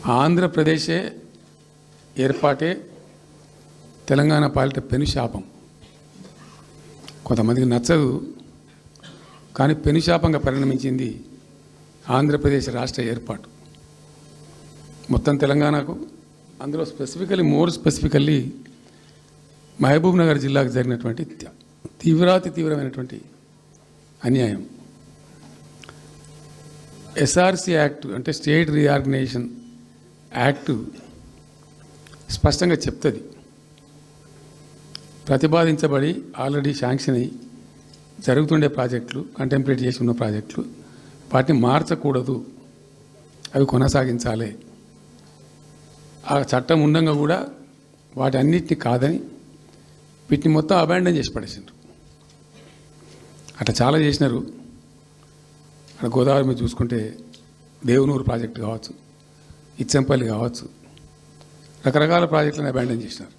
ఆంధ్రప్రదేశే ఏర్పాటే తెలంగాణ పాలిట పెనుశాపం. కొంతమందికి నచ్చదు, కానీ పెనుశాపంగా పరిణమించింది ఆంధ్రప్రదేశ్ రాష్ట్ర ఏర్పాటు. మొత్తం తెలంగాణకు, అందులో మోర్ స్పెసిఫికల్లీ మహబూబ్ నగర్ జిల్లాకు జరిగినటువంటి తీవ్రమైనటువంటి అన్యాయం. ఎస్ఆర్సి యాక్ట్ అంటే స్టేట్ రీఆర్గనైజేషన్ యాక్టు స్పష్టంగా చెప్తుంది, ప్రతిపాదించబడి ఆల్రెడీ శాంక్షన్ అయ్యి జరుగుతుండే ప్రాజెక్టులు, కంటెంప్లేట్ చేసి ఉన్న ప్రాజెక్టులు, వాటిని మార్చకూడదు, అవి కొనసాగించాలి. ఆ చట్టం ఉండగా కూడా వాటి అన్నిటిని కాదని వీటిని మొత్తం అబాండన్ చేసి పడేసిండ్రు. అట్లా చాలా చేసినారు. అక్కడ గోదావరి మీద చూసుకుంటే దేవునూరు ప్రాజెక్టు కావచ్చు, ఇచ్చంపల్లి కావచ్చు, రకరకాల ప్రాజెక్టులను అబాండన్ చేసినారు.